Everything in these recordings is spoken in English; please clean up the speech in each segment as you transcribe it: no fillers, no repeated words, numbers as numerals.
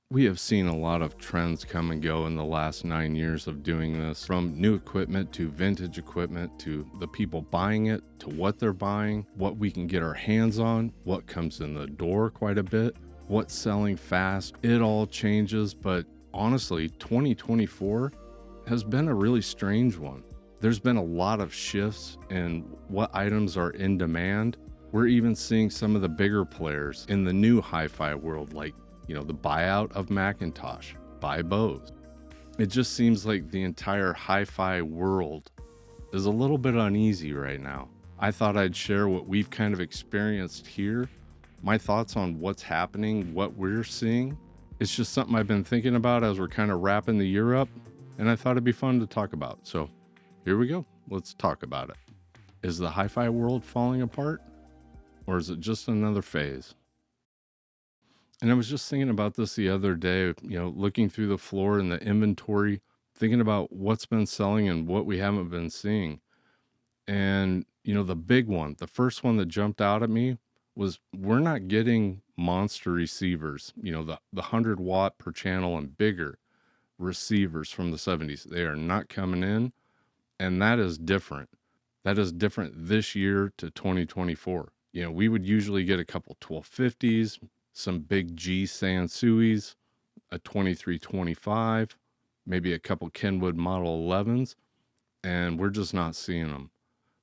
We have seen a lot of trends come and go in the last 9 years of doing this, from new equipment to vintage equipment to the people buying it to what they're buying, what we can get our hands on, what comes in the door quite a bit, what's selling fast. It all changes, but honestly, 2024 has been a really strange one. There's been a lot of shifts in what items are in demand. We're even seeing some of the bigger players in the new hi-fi world, like the buyout of Macintosh by Bose. It just seems like the entire hi-fi world is a little bit uneasy right now. I thought I'd share what we've kind of experienced here, my thoughts on what's happening, what we're seeing. It's just something I've been thinking about as we're kind of wrapping the year up, and I thought it'd be fun to talk about. So here we go. Let's talk about it. Is the hi-fi world falling apart, or is it just another phase? And I was just thinking about this the other day, looking through the floor and the inventory, thinking about what's been selling and what we haven't been seeing. And, the big one, the first one that jumped out at me was we're not getting monster receivers, the 100 watt per channel and bigger receivers from the 70s. They are not coming in. And that is different. That is different this year to 2024. We would usually get a couple 1250s, some big G Sansuis, a 2325, maybe a couple Kenwood Model 11s, and we're just not seeing them.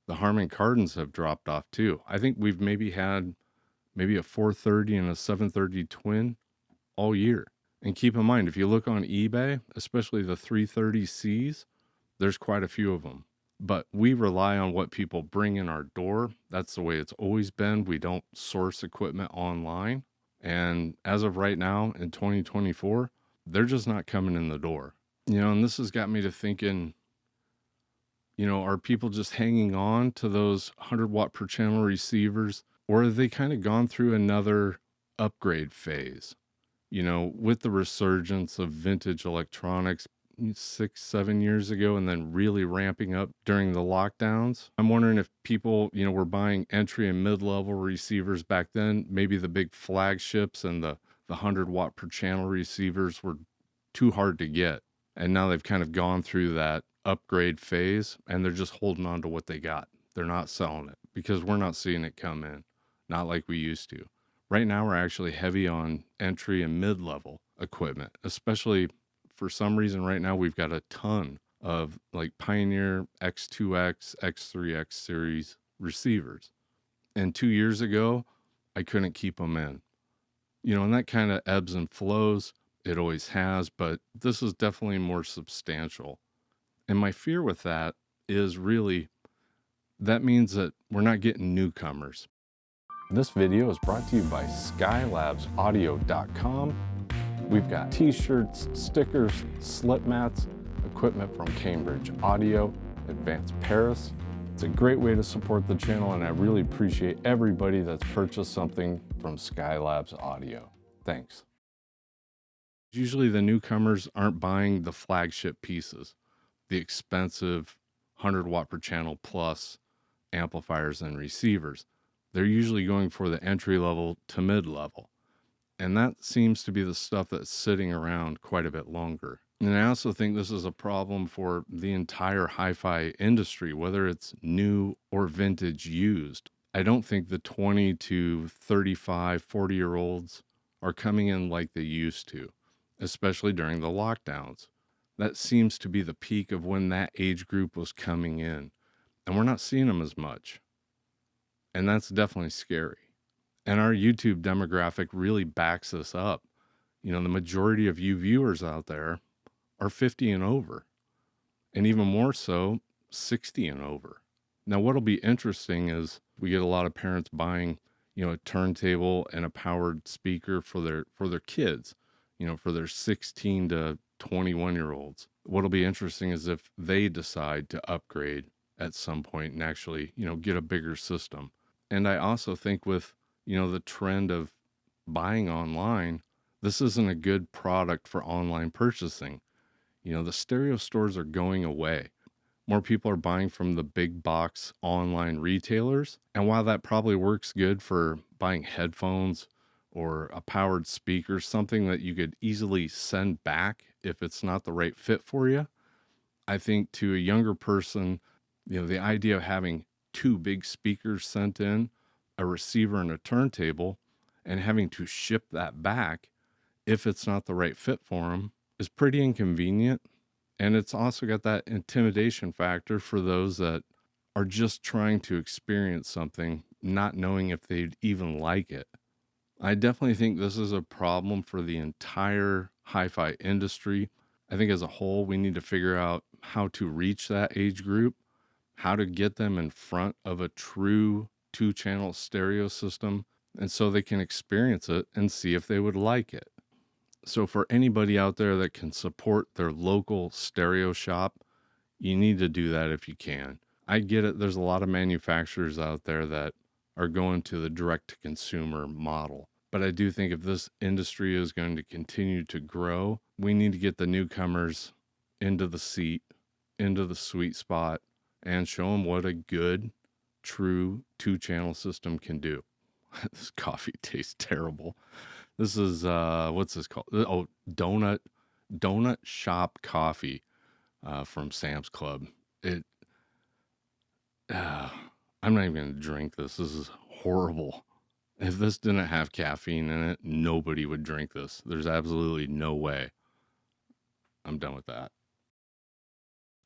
The Harman Kardons have dropped off too. I think we've had a 430 and a 730 twin all year. And keep in mind, if you look on eBay, especially the 330Cs, there's quite a few of them. But we rely on what people bring in our door. That's the way it's always been. We don't source equipment online. And as of right now in 2024, they're just not coming in the door. And this has got me to thinking, are people just hanging on to those 100 watt per channel receivers, or have they kind of gone through another upgrade phase? With the resurgence of vintage electronics 6-7 years ago, and then really ramping up during the lockdowns. I'm wondering if people, were buying entry and mid-level receivers back then. Maybe the big flagships and the 100 watt per channel receivers were too hard to get. And now they've kind of gone through that upgrade phase and they're just holding on to what they got. They're not selling it because we're not seeing it come in, not like we used to. Right now, we're actually heavy on entry and mid-level equipment, especially for some reason right now we've got a ton of like Pioneer X2X, X3X series receivers. And 2 years ago, I couldn't keep them in. And that kind of ebbs and flows. It always has, but this is definitely more substantial. And my fear with that is really that means that we're not getting newcomers. This video is brought to you by skylabsaudio.com. We've got t-shirts, stickers, slip mats, equipment from Cambridge Audio, Advanced Paris. It's a great way to support the channel, and I really appreciate everybody that's purchased something from Skylabs Audio. Thanks. Usually the newcomers aren't buying the flagship pieces, the expensive 100 watt per channel plus amplifiers and receivers. They're usually going for the entry level to mid level. And that seems to be the stuff that's sitting around quite a bit longer. And I also think this is a problem for the entire hi-fi industry, whether it's new or vintage used. I don't think the 20 to 35, 40-year-olds are coming in like they used to, especially during the lockdowns. That seems to be the peak of when that age group was coming in. And we're not seeing them as much. And that's definitely scary. And our YouTube demographic really backs this up. The majority of you viewers out there are 50 and over, and even more so, 60 and over. Now, what'll be interesting is we get a lot of parents buying, a turntable and a powered speaker for their kids, for their 16 to 21-year-olds. What'll be interesting is if they decide to upgrade at some point and actually, get a bigger system. And I also think with the trend of buying online, this isn't a good product for online purchasing. The stereo stores are going away. More people are buying from the big box online retailers. And while that probably works good for buying headphones or a powered speaker, something that you could easily send back if it's not the right fit for you. I think to a younger person, the idea of having two big speakers sent in, a receiver and a turntable, and having to ship that back if it's not the right fit for them is pretty inconvenient. And it's also got that intimidation factor for those that are just trying to experience something, not knowing if they'd even like it. I definitely think this is a problem for the entire hi-fi industry. I think as a whole, we need to figure out how to reach that age group, how to get them in front of a true two-channel stereo system, and so they can experience it and see if they would like it. So for anybody out there that can support their local stereo shop, you need to do that if you can. I get it. There's a lot of manufacturers out there that are going to the direct to consumer model. But I do think if this industry is going to continue to grow, we need to get the newcomers into the seat, into the sweet spot, and show them what a good, true two-channel system can do. This coffee tastes terrible. This is what's this called? Oh, donut shop coffee from Sam's Club. It uh, I'm not even gonna drink this. This is horrible. If this didn't have caffeine in it, nobody would drink this. There's absolutely no way. I'm done with that.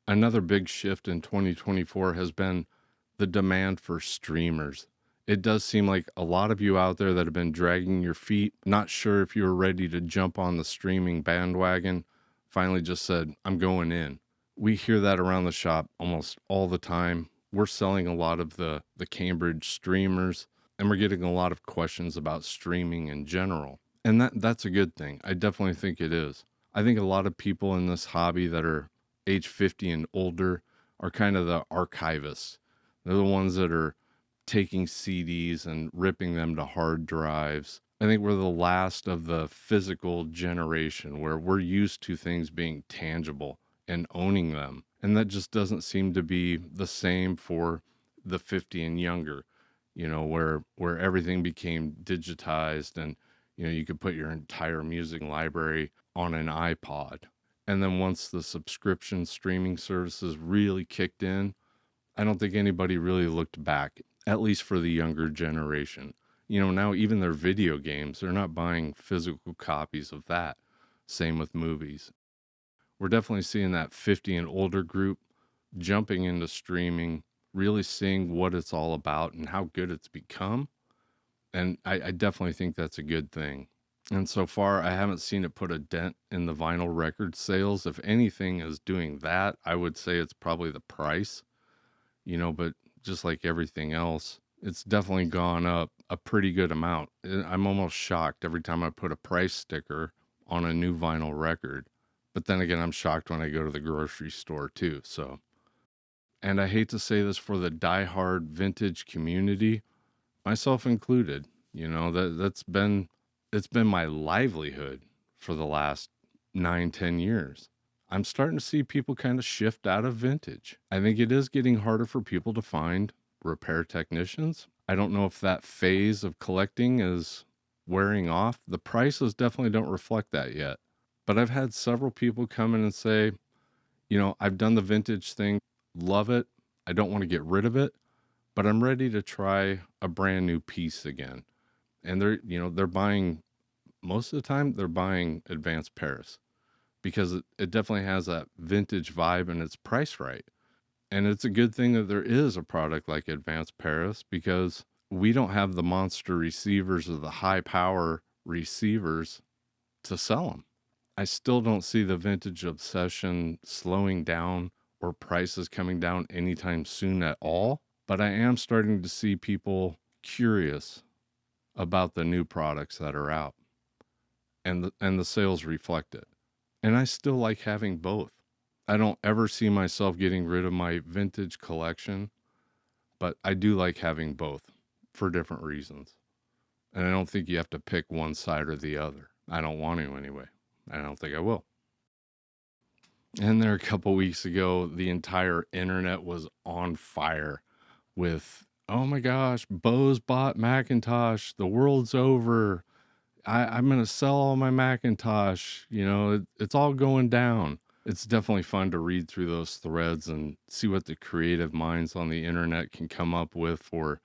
Another big shift in 2024 has been the demand for streamers. It does seem like a lot of you out there that have been dragging your feet, not sure if you were ready to jump on the streaming bandwagon, finally just said, I'm going in. We hear that around the shop almost all the time. We're selling a lot of the Cambridge streamers, and we're getting a lot of questions about streaming in general. And that's a good thing. I definitely think it is. I think a lot of people in this hobby that are age 50 and older are kind of the archivists. They're the ones that are taking CDs and ripping them to hard drives. I think we're the last of the physical generation where we're used to things being tangible and owning them. And that just doesn't seem to be the same for the 50 and younger, where everything became digitized and you could put your entire music library on an iPod. And then once the subscription streaming services really kicked in, I don't think anybody really looked back, at least for the younger generation. Now even their video games, they're not buying physical copies of that. Same with movies. We're definitely seeing that 50 and older group jumping into streaming, really seeing what it's all about and how good it's become. And I definitely think that's a good thing. And so far, I haven't seen it put a dent in the vinyl record sales. If anything is doing that, I would say it's probably the price, but just like everything else, it's definitely gone up a pretty good amount. I'm almost shocked every time I put a price sticker on a new vinyl record. But then again, I'm shocked when I go to the grocery store too. So, and I hate to say this for the diehard vintage community, myself included, it's been my livelihood for the last 9, 10 years. I'm starting to see people kind of shift out of vintage. I think it is getting harder for people to find repair technicians. I don't know if that phase of collecting is wearing off. The prices definitely don't reflect that yet. But I've had several people come in and say, I've done the vintage thing, love it. I don't want to get rid of it, but I'm ready to try a brand new piece again. And they're buying, most of the time, they're buying Advanced Paris because it definitely has that vintage vibe and it's priced right. And it's a good thing that there is a product like Advanced Paris because we don't have the monster receivers or the high power receivers to sell them. I still don't see the vintage obsession slowing down or prices coming down anytime soon at all. But I am starting to see people curious about the new products that are out, and the sales reflect it. And I still like having both. I don't ever see myself getting rid of my vintage collection, but I do like having both for different reasons. And I don't think you have to pick one side or the other. I don't want to anyway. I don't think I will. And there a couple weeks ago, the entire internet was on fire with, oh my gosh, Bose bought Macintosh. The world's over. I'm going to sell all my Macintosh. It's all going down. It's definitely fun to read through those threads and see what the creative minds on the internet can come up with for,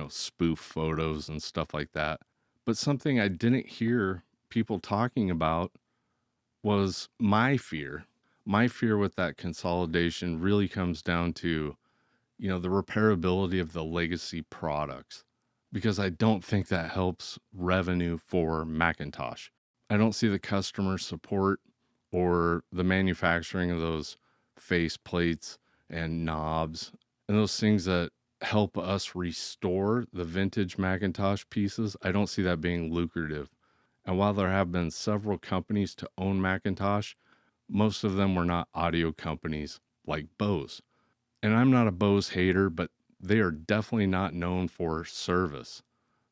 spoof photos and stuff like that. But something I didn't hear people talking about was my fear. My fear with that consolidation really comes down to, the repairability of the legacy products, because I don't think that helps revenue for Macintosh. I don't see the customer support or the manufacturing of those face plates and knobs and those things that help us restore the vintage Macintosh pieces. I don't see that being lucrative. And while there have been several companies to own Macintosh, most of them were not audio companies like Bose. And I'm not a Bose hater, but they are definitely not known for service.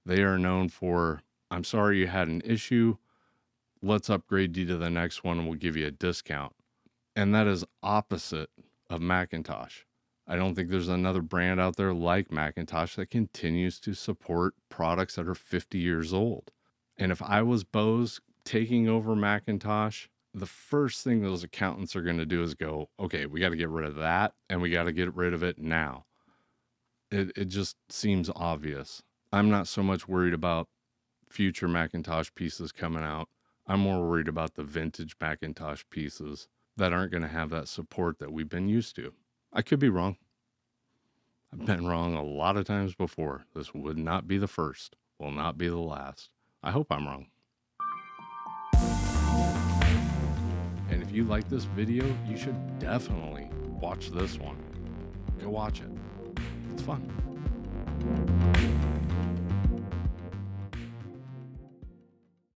They are known for, I'm sorry you had an issue. Let's upgrade you to the next one and we'll give you a discount. And that is opposite of Macintosh. I don't think there's another brand out there like Macintosh that continues to support products that are 50 years old. And if I was Bose taking over Macintosh, the first thing those accountants are going to do is go, okay, we got to get rid of that and we got to get rid of it now. It just seems obvious. I'm not so much worried about future Macintosh pieces coming out. I'm more worried about the vintage Macintosh pieces that aren't going to have that support that we've been used to. I could be wrong. I've been wrong a lot of times before. This would not be the first, will not be the last. I hope I'm wrong. And if you like this video, you should definitely watch this one. Go watch it. It's fun.